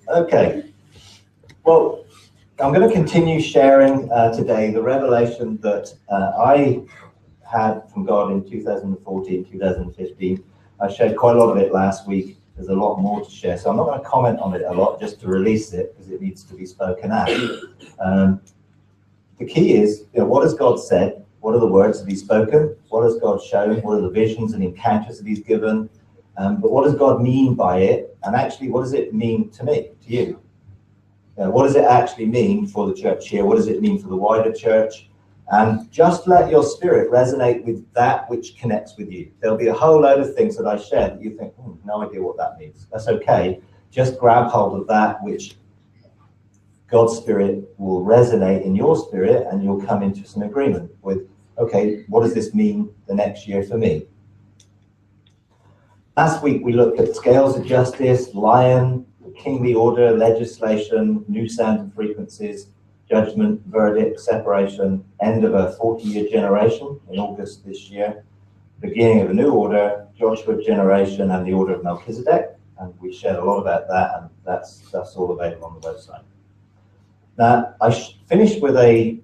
Okay, well, I'm going to continue sharing today the revelation that I had from God in 2014, 2015. I shared quite a lot of it last week. There's a lot more to share, so I'm not going to comment on it a lot, just to release it, because it needs to be spoken out. The key is, what has God said? What are the words that he's spoken? What has God shown? What are the visions and encounters that he's given? But what does God mean by it? And actually, what does it mean to me, to you? What does it actually mean for the church here? What does it mean for the wider church? And just let your spirit resonate with that which connects with you. There'll be a whole load of things that I share that you think, no idea what that means. That's okay. Just grab hold of that which God's spirit will resonate in your spirit, and you'll come into some agreement with, okay, what does this mean the next year for me? Last week we looked at scales of justice, lion, kingly order, legislation, new sounds and frequencies, judgment, verdict, separation, end of a 40-year generation in August this year, beginning of a new order, Joshua generation, and the order of Melchizedek. And we shared a lot about that, and that's all available on the website. Now, I finished with a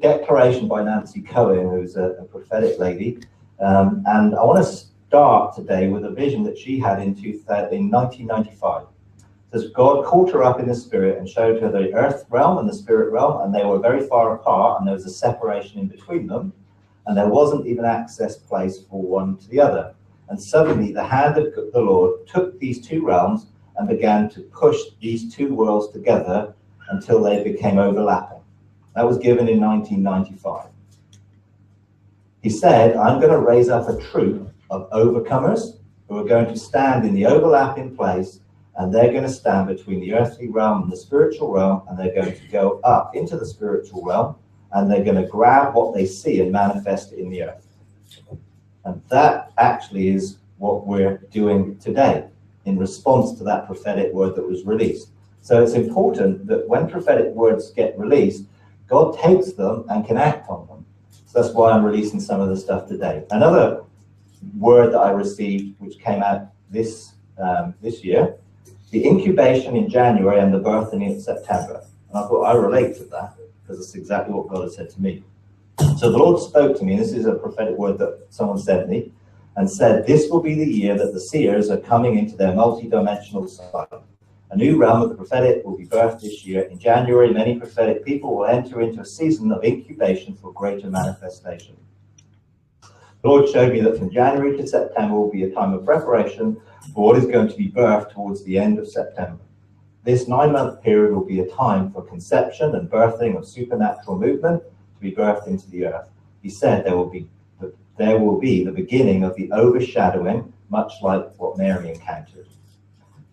declaration by Nancy Cohen, who's a prophetic lady, and I want to start today with a vision that she had in 1995. As God caught her up in the spirit and showed her the earth realm and the spirit realm, and they were very far apart, and there was a separation in between them, and there wasn't even access place for one to the other. And suddenly the hand of the Lord took these two realms and began to push these two worlds together until they became overlapping. That was given in 1995. He said, I'm going to raise up a troop of overcomers who are going to stand in the overlapping place, and they're going to stand between the earthly realm and the spiritual realm, and they're going to go up into the spiritual realm, and they're going to grab what they see and manifest it in the earth. And that actually is what we're doing today in response to that prophetic word that was released. So it's important that when prophetic words get released, God takes them and can act on them. So that's why I'm releasing some of the stuff today. Another word that I received, which came out this year, the incubation in January and the birthing in September. And I thought I relate to that because it's exactly what God has said to me. So the Lord spoke to me, and this is a prophetic word that someone sent me, and said, this will be the year that the seers are coming into their multi-dimensional sight. A new realm of the prophetic will be birthed this year. In January, many prophetic people will enter into a season of incubation for greater manifestation. The Lord showed me that from January to September will be a time of preparation for what is going to be birthed towards the end of September. This 9-month period will be a time for conception and birthing of supernatural movement to be birthed into the earth. He said there will be the beginning of the overshadowing, much like what Mary encountered.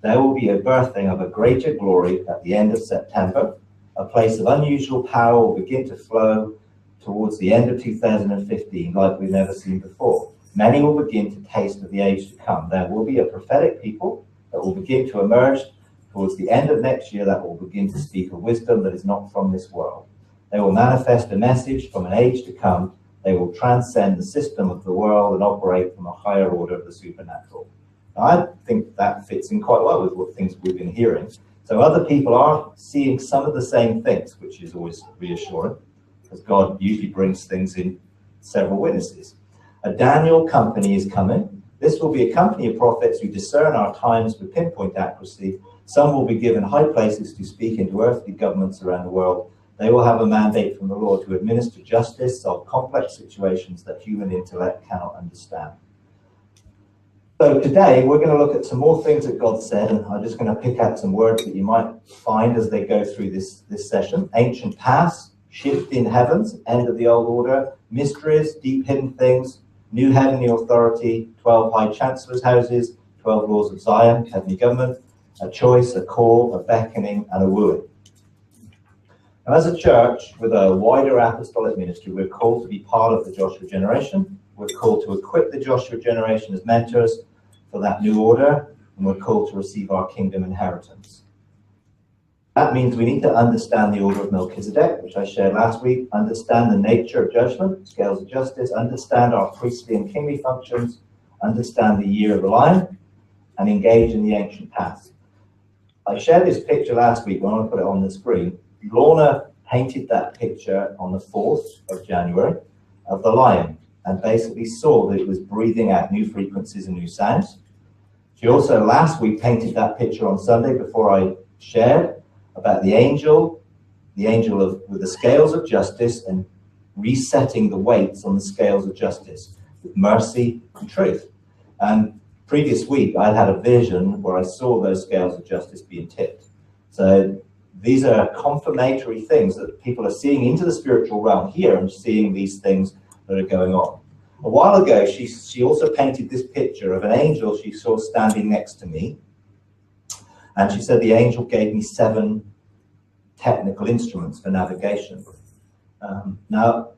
There will be a birthing of a greater glory at the end of September. A place of unusual power will begin to flow towards the end of 2015 like we've never seen before. Many will begin to taste of the age to come. There will be a prophetic people that will begin to emerge towards the end of next year that will begin to speak of wisdom that is not from this world. They will manifest a message from an age to come. They will transcend the system of the world and operate from a higher order of the supernatural. Now, I think that fits in quite well with what things we've been hearing. So other people are seeing some of the same things, which is always reassuring, because God usually brings things in several witnesses. A Daniel company is coming. This will be a company of prophets who discern our times with pinpoint accuracy. Some will be given high places to speak into earthly governments around the world. They will have a mandate from the Lord to administer justice, solve complex situations that human intellect cannot understand. So today we're going to look at some more things that God said, and I'm just going to pick out some words that you might find as they go through this session. Ancient past, shift in heavens, end of the old order, mysteries, deep hidden things, new heavenly authority, 12 high chancellors' houses, 12 laws of Zion, heavenly government, a choice, a call, a beckoning, and a wooing. Now, as a church with a wider apostolic ministry, we're called to be part of the Joshua generation. We're called to equip the Joshua generation as mentors for that new order, and we're called to receive our kingdom inheritance. That means we need to understand the order of Melchizedek, which I shared last week, understand the nature of judgment, scales of justice, understand our priestly and kingly functions, understand the year of the lion, and engage in the ancient past. I shared this picture last week, but I want to put it on the screen. Lorna painted that picture on the 4th of January of the lion, and basically saw that it was breathing out new frequencies and new sounds. She also last week painted that picture on Sunday before I shared about the angel with the scales of justice and resetting the weights on the scales of justice with mercy and truth. And previous week I had a vision where I saw those scales of justice being tipped. So these are confirmatory things that people are seeing into the spiritual realm here and seeing these things that are going on. A while ago, she also painted this picture of an angel she saw standing next to me. And she said the angel gave me 7 technical instruments for navigation. Now,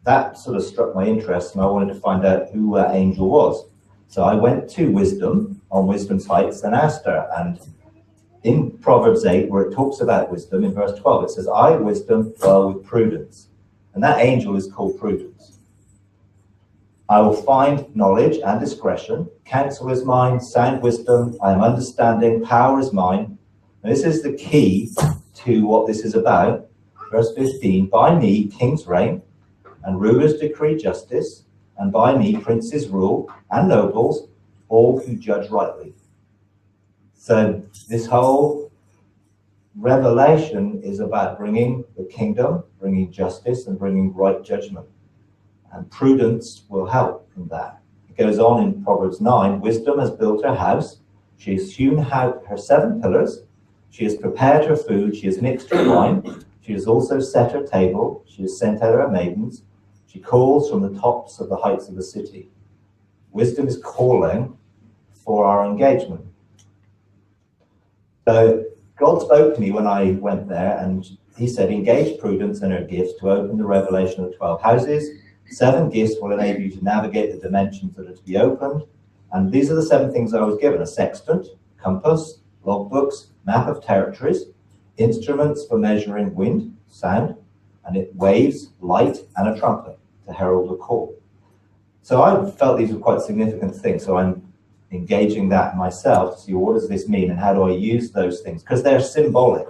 that sort of struck my interest, and I wanted to find out who that angel was. So I went to Wisdom, on Wisdom's Heights, and asked her. And in Proverbs 8, where it talks about wisdom, in verse 12, it says, I, wisdom, dwell with prudence. And that angel is called Prudence. I will find knowledge and discretion. Counsel is mine, sound wisdom. I am understanding. Power is mine. And this is the key to what this is about. Verse 15, by me kings reign, and rulers decree justice, and by me princes rule, and nobles, all who judge rightly. So this whole revelation is about bringing the kingdom, bringing justice, and bringing right judgment. And prudence will help in that. It goes on in Proverbs 9, wisdom has built her house. She has hewn out her 7 pillars. She has prepared her food. She has mixed her wine. She has also set her table. She has sent out her maidens. She calls from the tops of the heights of the city. Wisdom is calling for our engagement. So God spoke to me when I went there, and he said, engage prudence and her gifts to open the revelation of 12 houses. 7 gifts will enable you to navigate the dimensions that are to be opened. And these are the 7 things I was given: a sextant, compass, logbooks, map of territories, instruments for measuring wind, sound, and waves, light, and a trumpet to herald a call. So I felt these were quite significant things. So I'm engaging that myself to see what does this mean and how do I use those things, because they're symbolic.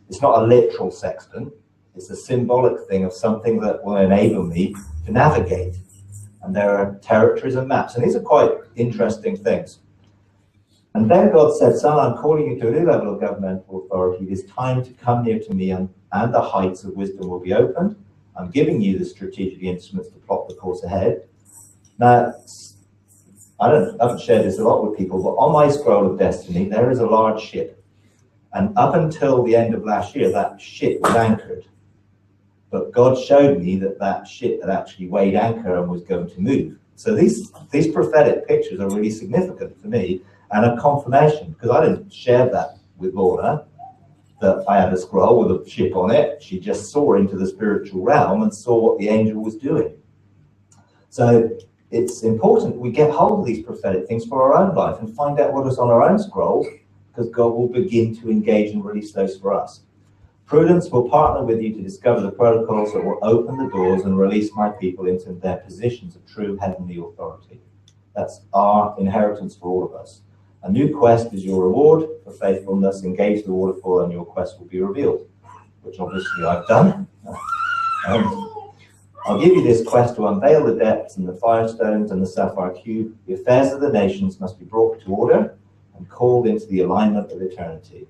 It's not a literal sextant. It's a symbolic thing of something that will enable me to navigate. And there are territories and maps, and these are quite interesting things. And then God said, son, I'm calling you to a new level of governmental authority. It is time to come near to me, and the heights of wisdom will be opened. I'm giving you the strategic instruments to plot the course ahead. Now, I haven't shared this a lot with people, but on my scroll of destiny, there is a large ship. And up until the end of last year, that ship was anchored. But God showed me that that ship had actually weighed anchor and was going to move. So these prophetic pictures are really significant for me, and a confirmation, because I didn't share that with Lorna, that I had a scroll with a ship on it. She just saw into the spiritual realm and saw what the angel was doing. So it's important we get hold of these prophetic things for our own life and find out what is on our own scrolls, because God will begin to engage and release those for us. Prudence will partner with you to discover the protocols that will open the doors and release my people into their positions of true heavenly authority. That's our inheritance for all of us. A new quest is your reward for faithfulness. Engage the waterfall and your quest will be revealed, which obviously I've done. I'll give you this quest to unveil the depths and the firestones and the sapphire cube. The affairs of the nations must be brought to order and called into the alignment of eternity.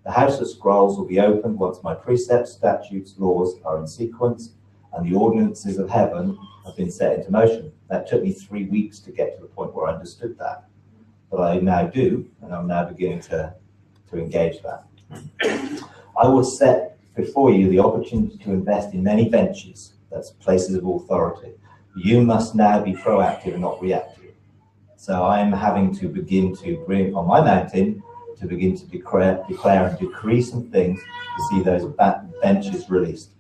The house of scrolls will be opened once my precepts, statutes, laws are in sequence, and the ordinances of heaven have been set into motion. That took me 3 weeks to get to the point where I understood that. But I now do, and I'm now beginning to engage that. I will set before you the opportunity to invest in many ventures, that's places of authority. You must now be proactive and not reactive. So I'm having to begin to bring on my mountain to begin to declare and decree some things to see those benches released.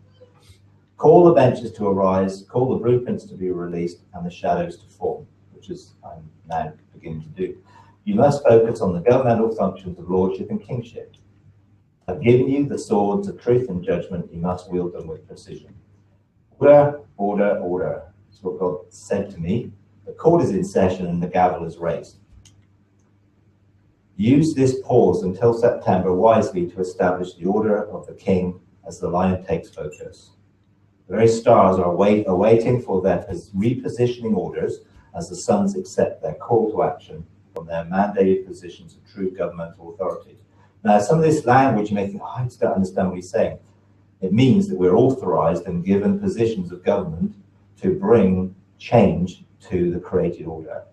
Call the benches to arise, call the blueprints to be released, and the shadows to form, which is I'm now beginning to do. You must focus on the governmental functions of lordship and kingship. I've given you the swords of truth and judgment. You must wield them with precision. Order, order, order. That's what God said to me. The court is in session and the gavel is raised. Use this pause until September wisely to establish the order of the king as the lion takes focus. The very stars are awaiting for their repositioning orders as the suns accept their call to action from their mandated positions of true governmental authority. Now, some of this language you may think, I just don't understand what he's saying. It means that we're authorized and given positions of government to bring change to the created order.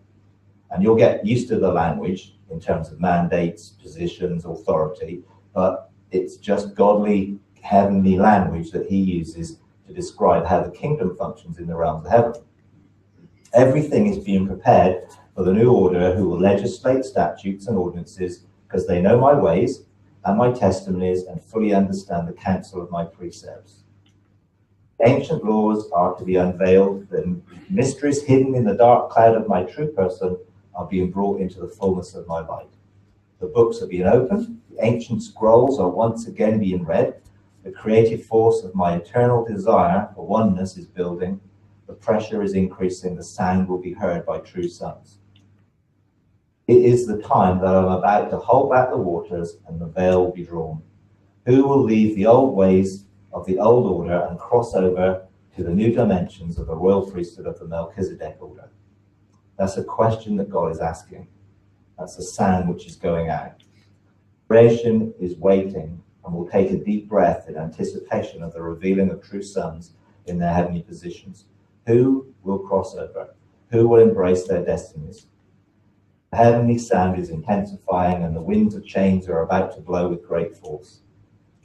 And you'll get used to the language in terms of mandates, positions, authority, but it's just godly, heavenly language that he uses to describe how the kingdom functions in the realms of heaven. Everything is being prepared for the new order who will legislate statutes and ordinances because they know my ways and my testimonies and fully understand the counsel of my precepts. Ancient laws are to be unveiled, the mysteries hidden in the dark cloud of my true person are being brought into the fullness of my light. The books are being opened, the ancient scrolls are once again being read, the creative force of my eternal desire for oneness is building, the pressure is increasing, the sound will be heard by true sons. It is the time that I'm about to hold back the waters and the veil will be drawn. Who will leave the old ways of the old order and cross over to the new dimensions of the royal priesthood of the Melchizedek order? That's a question that God is asking. That's the sound which is going out. Creation is waiting and will take a deep breath in anticipation of the revealing of true sons in their heavenly positions. Who will cross over? Who will embrace their destinies? The heavenly sound is intensifying and the winds of change are about to blow with great force.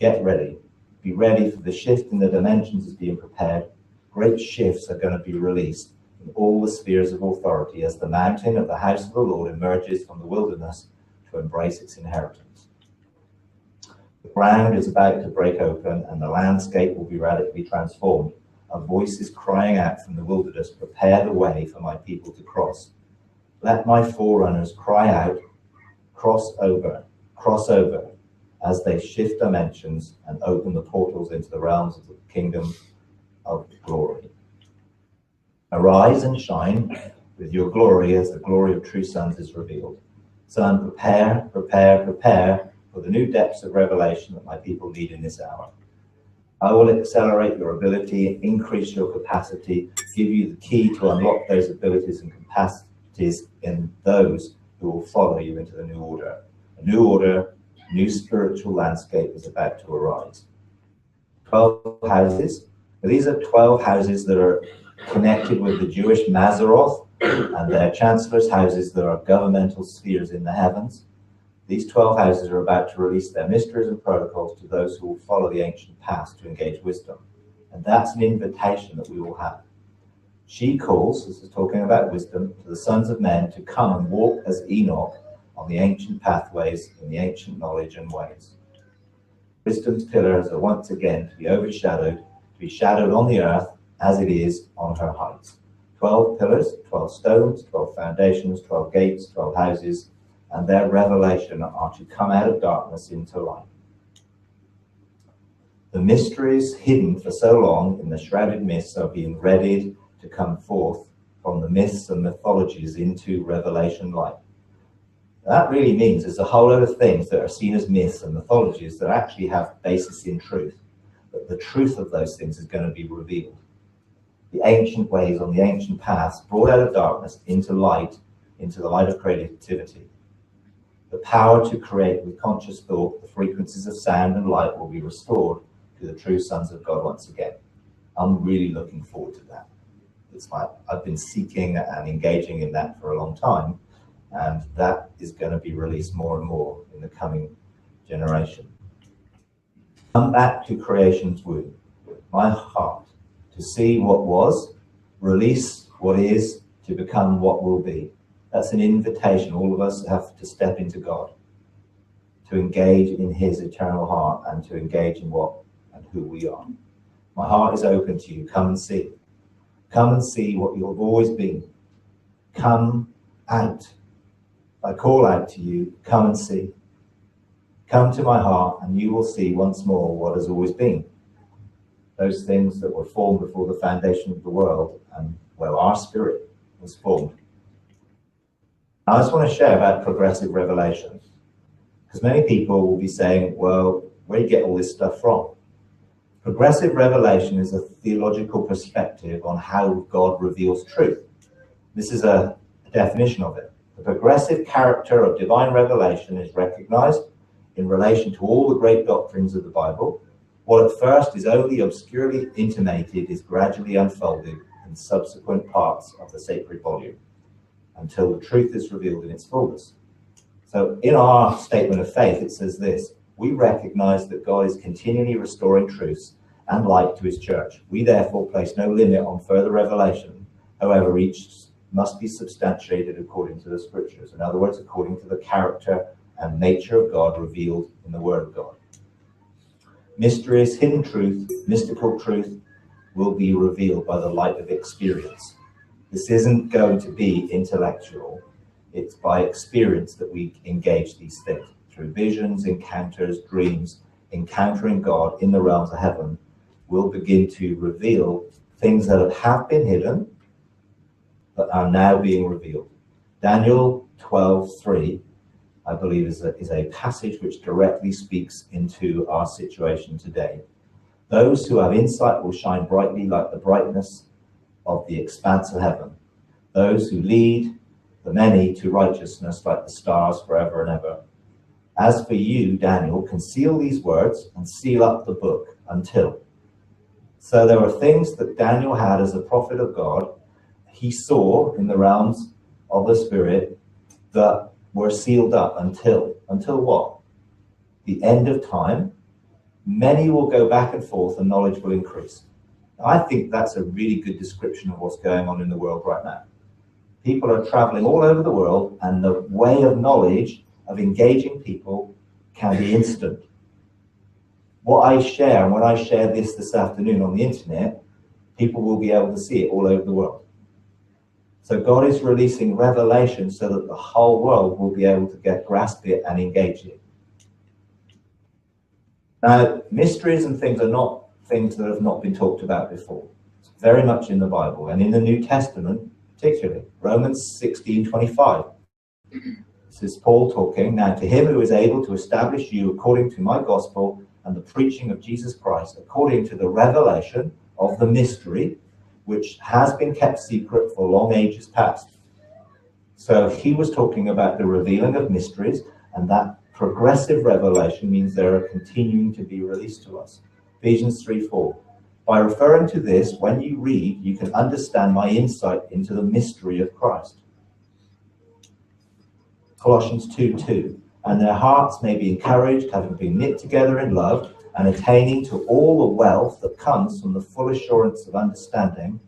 Get ready. Be ready for the shift in the dimensions is being prepared. Great shifts are going to be released in all the spheres of authority as the mountain of the house of the Lord emerges from the wilderness to embrace its inheritance. The ground is about to break open and the landscape will be radically transformed. A voice is crying out from the wilderness, prepare the way for my people to cross. Let my forerunners cry out, cross over, as they shift dimensions and open the portals into the realms of the kingdom of glory. Arise and shine with your glory as the glory of true sons is revealed. Son, prepare for the new depths of revelation that my people need in this hour. I will accelerate your ability, increase your capacity, give you the key to unlock those abilities and capacities in those who will follow you into the new order. A new order, new spiritual landscape is about to arise. 12 houses. These are 12 houses that are connected with the Jewish Mazaroth and their chancellors' houses that are governmental spheres in the heavens. These 12 houses are about to release their mysteries and protocols to those who will follow the ancient past to engage wisdom. And that's an invitation that we will have. She calls, this is talking about wisdom, to the sons of men to come and walk as Enoch on the ancient pathways in the ancient knowledge and ways. Wisdom's pillars are once again to be overshadowed, to be shadowed on the earth as it is on her heights. 12 pillars, 12 stones, 12 foundations, 12 gates, 12 houses, and their revelation are to come out of darkness into light. The mysteries hidden for so long in the shrouded mists are being readied to come forth from the myths and mythologies into revelation light. That really means there's a whole lot of things that are seen as myths and mythologies that actually have basis in truth. But the truth of those things is going to be revealed. The ancient ways on the ancient paths brought out of darkness into light, into the light of creativity. The power to create with conscious thought, the frequencies of sound and light will be restored to the true sons of God once again. I'm really looking forward to that. It's like I've been seeking and engaging in that for a long time, and that is going to be released more and more in the coming generation. Come back to creation's womb, my heart, to see what was, release what is, to become what will be. That's an invitation. All of us have to step into God, to engage in his eternal heart and to engage in what and who we are. My heart is open to you. Come and see. Come and see what you have always been. Come out. I call out to you, come and see. Come to my heart and you will see once more what has always been. Those things that were formed before the foundation of the world and, well, our spirit was formed. I just want to share about progressive revelation. Because many people will be saying, well, where do you get all this stuff from? Progressive revelation is a theological perspective on how God reveals truth. This is a definition of it. The progressive character of divine revelation is recognized in relation to all the great doctrines of the Bible. What at first is only obscurely intimated is gradually unfolded in subsequent parts of the sacred volume until the truth is revealed in its fullness. So in our statement of faith, it says this: we recognize that God is continually restoring truths and light to his church. We therefore place no limit on further revelation. However, each must be substantiated according to the scriptures. In other words, according to the character and nature of God revealed in the word of God. Mysteries, hidden truth, mystical truth will be revealed by the light of experience. This isn't going to be intellectual. It's by experience that we engage these things. Through visions, encounters, dreams, encountering God in the realms of heaven, we'll begin to reveal things that have been hidden, but are now being revealed. Daniel 12:3, I believe, is a passage which directly speaks into our situation today. Those who have insight will shine brightly like the brightness of the expanse of heaven. Those who lead the many to righteousness like the stars forever and ever. As for you, Daniel, conceal these words and seal up the book until. So there were things that Daniel had as a prophet of God. He saw in the realms of the spirit that were sealed up until what? The end of time. Many will go back and forth and knowledge will increase. I think that's a really good description of what's going on in the world right now. People are traveling all over the world, and the way of knowledge, of engaging people, can be instant. What I share, and when I share this afternoon on the internet, people will be able to see it all over the world. So God is releasing revelation so that the whole world will be able to grasp it and engage it. Now, mysteries and things are not things that have not been talked about before. It's very much in the Bible, and in the New Testament particularly. Romans 16:25. This is Paul talking. Now to him who is able to establish you according to my gospel and the preaching of Jesus Christ, according to the revelation of the mystery, which has been kept secret for long ages past. So he was talking about the revealing of mysteries, and that progressive revelation means they are continuing to be released to us. Ephesians 3:4. By referring to this, when you read, you can understand my insight into the mystery of Christ. Colossians 2:2. And their hearts may be encouraged, having been knit together in love, and attaining to all the wealth that comes from the full assurance of understanding,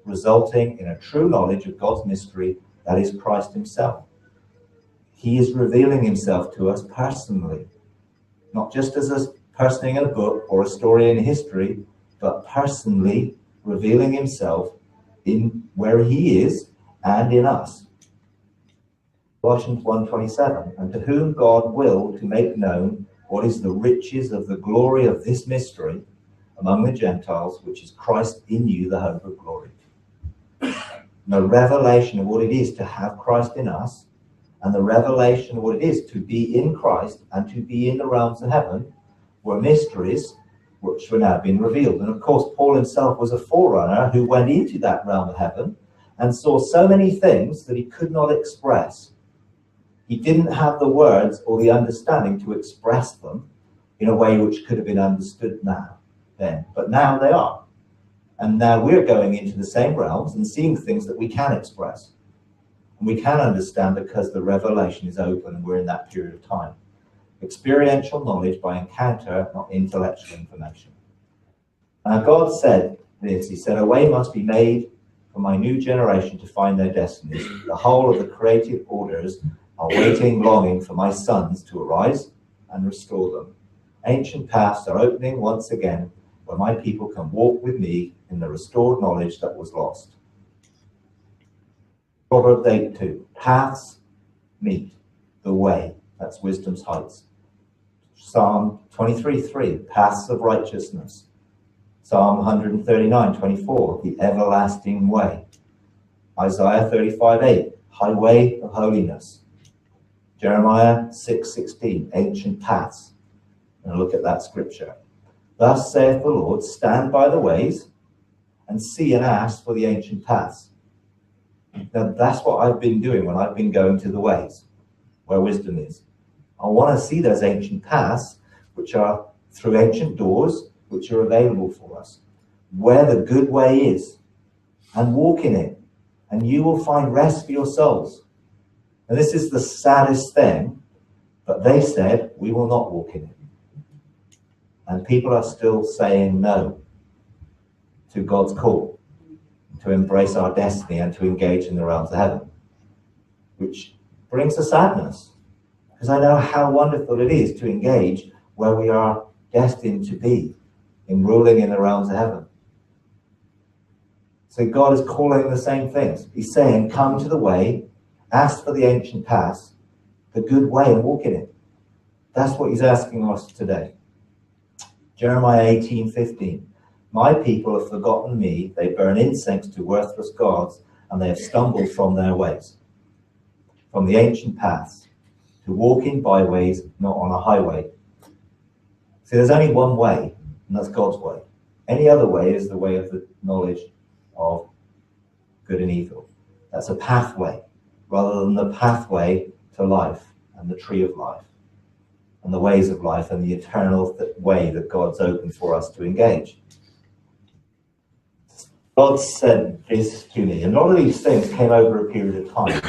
resulting in a true knowledge of God's mystery, that is Christ himself. He is revealing himself to us personally, not just as a person in a book or a story in history, but personally revealing himself in where he is and in us. Colossians 1:27, and to whom God willed to make known what is the riches of the glory of this mystery among the Gentiles, which is Christ in you, the hope of glory. The revelation of what it is to have Christ in us, and the revelation of what it is to be in Christ and to be in the realms of heaven, were mysteries which were now being revealed. And of course, Paul himself was a forerunner who went into that realm of heaven and saw so many things that he could not express. He didn't have the words or the understanding to express them in a way which could have been understood then. But now they are. And now we're going into the same realms and seeing things that we can express. And we can understand because the revelation is open and we're in that period of time. Experiential knowledge by encounter, not intellectual information. Now God said this, he said, a way must be made for my new generation to find their destiny. The whole of the creative orders are waiting, longing for my sons to arise and restore them. Ancient paths are opening once again, where my people can walk with me in the restored knowledge that was lost. Proverbs 8:2. Paths meet the way. That's wisdom's heights. Psalm 23:3. Paths of righteousness. Psalm 139:24. The everlasting way. Isaiah 35:8. Highway of holiness. Jeremiah 6:16, ancient paths. And look at that scripture. Thus saith the Lord, stand by the ways and see and ask for the ancient paths. Now that's what I've been doing when I've been going to the ways, where wisdom is. I want to see those ancient paths, which are through ancient doors, which are available for us, where the good way is, and walk in it, and you will find rest for your souls. And this is the saddest thing, but they said, we will not walk in it. And people are still saying no to God's call, to embrace our destiny and to engage in the realms of heaven, which brings a sadness, because I know how wonderful it is to engage where we are destined to be, in ruling in the realms of heaven. So God is calling the same things. He's saying, come to the way, ask for the ancient paths, the good way, and walk in it. That's what he's asking us today. Jeremiah 18:15. My people have forgotten me. They burn incense to worthless gods, and they have stumbled from their ways, from the ancient paths, to walk in byways, not on a highway. See, there's only one way, and that's God's way. Any other way is the way of the knowledge of good and evil. That's a pathway, rather than the pathway to life and the tree of life and the ways of life and the eternal way that God's opened for us to engage. God said this to me, and all of these things came over a period of time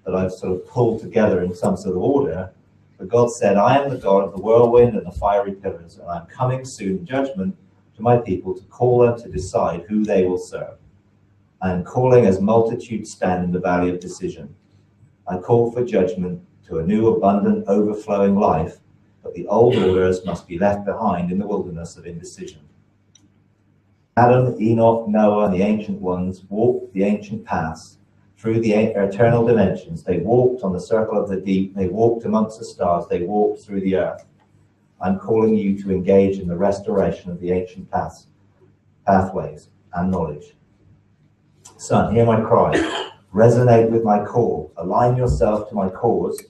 that I've sort of pulled together in some sort of order. But God said, I am the God of the whirlwind and the fiery pillars, and I'm coming soon in judgment to my people to call them to decide who they will serve. I am calling as multitudes stand in the valley of decision. I call for judgment to a new, abundant, overflowing life, but the old orders must be left behind in the wilderness of indecision. Adam, Enoch, Noah, and the ancient ones walked the ancient paths through the eternal dimensions. They walked on the circle of the deep. They walked amongst the stars. They walked through the earth. I'm calling you to engage in the restoration of the ancient paths, pathways, and knowledge. Son, hear my cry. Resonate with my call. Align yourself to my cause.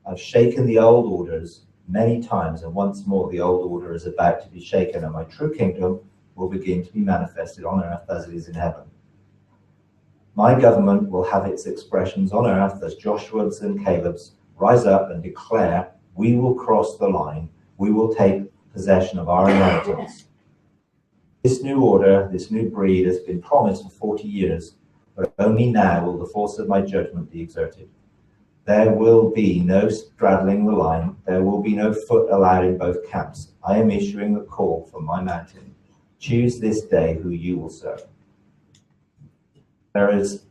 I've shaken the old orders many times, and once more the old order is about to be shaken, and my true kingdom will begin to be manifested on earth as it is in heaven. My government will have its expressions on earth as Joshua's and Caleb's rise up and declare, we will cross the line, we will take possession of our inheritance. This new order, this new breed has been promised for 40 years, but only now will the force of my judgment be exerted. There will be no straddling the line, there will be no foot allowed in both camps. I am issuing the call from my mountain. Choose this day who you will serve. There is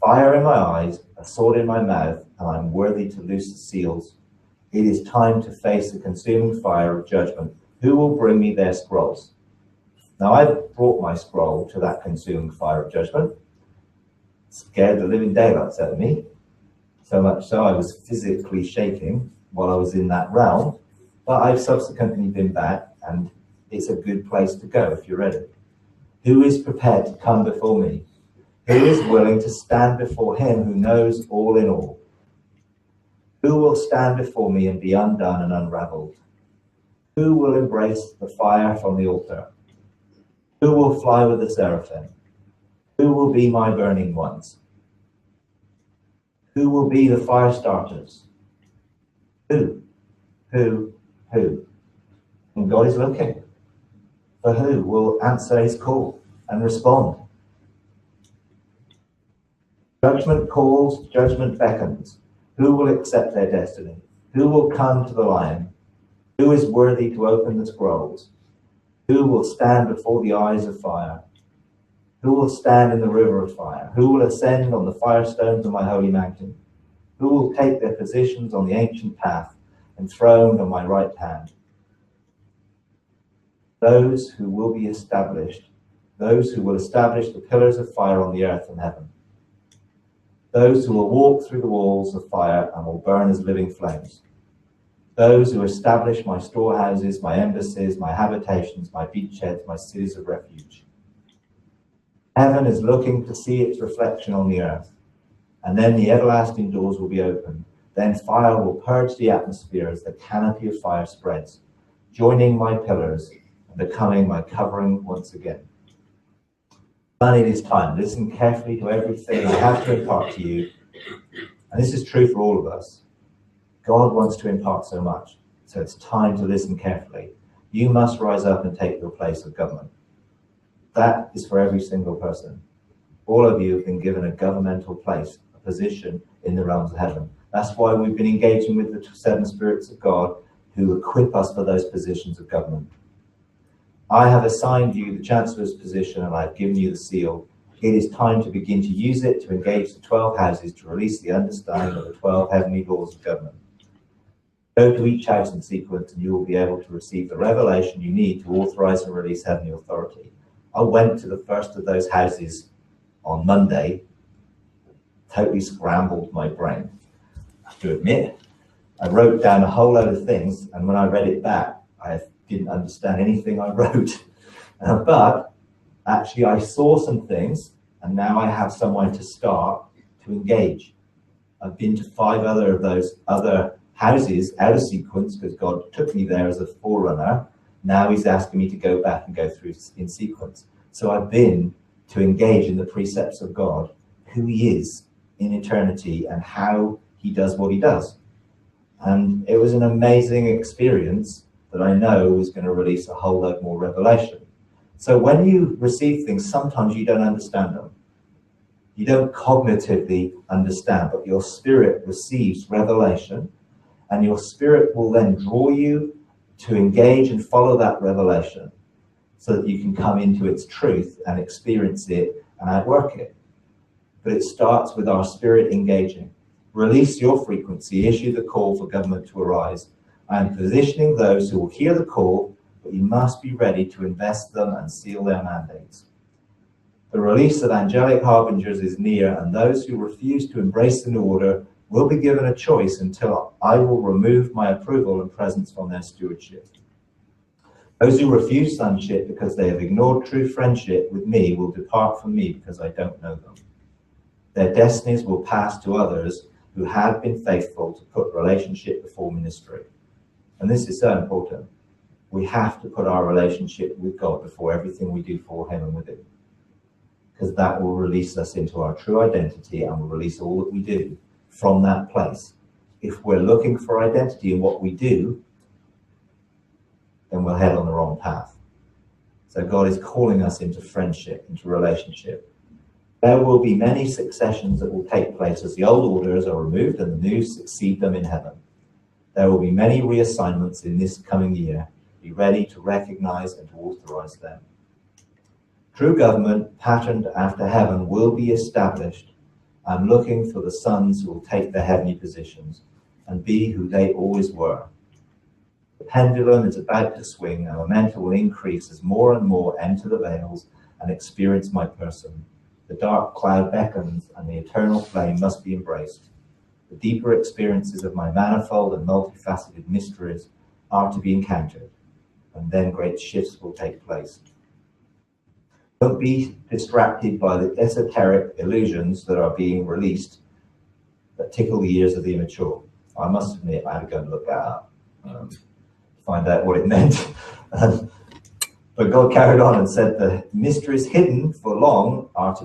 fire in my eyes, a sword in my mouth, and I'm worthy to loose the seals. It is time to face the consuming fire of judgment. Who will bring me their scrolls? Now I've brought my scroll to that consuming fire of judgment. Scared the living daylights out of me. So much so I was physically shaking while I was in that realm. But I've subsequently been back, and it's a good place to go if you're ready. Who is prepared to come before me? Who is willing to stand before him who knows all in all? Who will stand before me and be undone and unraveled? Who will embrace the fire from the altar? Who will fly with the seraphim? Who will be my burning ones? Who will be the fire starters? Who? And God is looking for who will answer his call and respond. Judgment calls, judgment beckons. Who will accept their destiny? Who will come to the lion? Who is worthy to open the scrolls? Who will stand before the eyes of fire? Who will stand in the river of fire? Who will ascend on the firestones of my holy mountain? Who will take their positions on the ancient path, enthroned on my right hand? Those who will be established, those who will establish the pillars of fire on the earth and heaven. Those who will walk through the walls of fire and will burn as living flames. Those who establish my storehouses, my embassies, my habitations, my beachheads, my cities of refuge. Heaven is looking to see its reflection on the earth, and then the everlasting doors will be opened. Then fire will purge the atmosphere as the canopy of fire spreads, joining my pillars and becoming my covering once again. Son, it is time. Listen carefully to everything I have to impart to you. And this is true for all of us. God wants to impart so much, so it's time to listen carefully. You must rise up and take your place of government. That is for every single person. All of you have been given a governmental place, a position in the realms of heaven. That's why we've been engaging with the 7 spirits of God who equip us for those positions of government. I have assigned you the Chancellor's position and I've given you the seal. It is time to begin to use it to engage the 12 houses to release the understanding of the 12 heavenly laws of government. Go to each house in sequence and you will be able to receive the revelation you need to authorize and release heavenly authority. I went to the first of those houses on Monday, totally scrambled my brain. I have to admit, I wrote down a whole load of things, and when I read it back, I didn't understand anything I wrote. But actually, I saw some things, and now I have someone to start to engage. I've been to 5 other of those other houses out of sequence because God took me there as a forerunner. Now he's asking me to go back and go through in sequence. So I've been to engage in the precepts of God, who he is in eternity and how he does what he does. And it was an amazing experience that I know was going to release a whole lot more revelation. So when you receive things, sometimes you don't understand them. You don't cognitively understand, but your spirit receives revelation, and your spirit will then draw you to engage and follow that revelation so that you can come into its truth and experience it and outwork it. But it starts with our spirit engaging. Release your frequency, issue the call for government to arise. I am positioning those who will hear the call, but you must be ready to invest them and seal their mandates. The release of angelic harbingers is near, and those who refuse to embrace the new order will be given a choice until I will remove my approval and presence from their stewardship. Those who refuse sonship because they have ignored true friendship with me will depart from me because I don't know them. Their destinies will pass to others who have been faithful to put relationship before ministry. And this is so important. We have to put our relationship with God before everything we do for him and with him, because that will release us into our true identity and will release all that we do from that place. If we're looking for identity in what we do, then we'll head on the wrong path. So God is calling us into friendship, into relationship. There will be many successions that will take place as the old orders are removed and the new succeed them in heaven. There will be many reassignments in this coming year. Be ready to recognize and to authorize them. True government patterned after heaven will be established. I'm looking for the sons who will take their heavenly positions and be who they always were. The pendulum is about to swing, and momentum will increase as more and more enter the veils and experience my person. The dark cloud beckons, and the eternal flame must be embraced. The deeper experiences of my manifold and multifaceted mysteries are to be encountered, and then great shifts will take place. Don't be distracted by the esoteric illusions that are being released that tickle the ears of the immature. I must admit, I had to go and look that up, to find out what it meant. But God carried on and said, the mysteries hidden for long are to be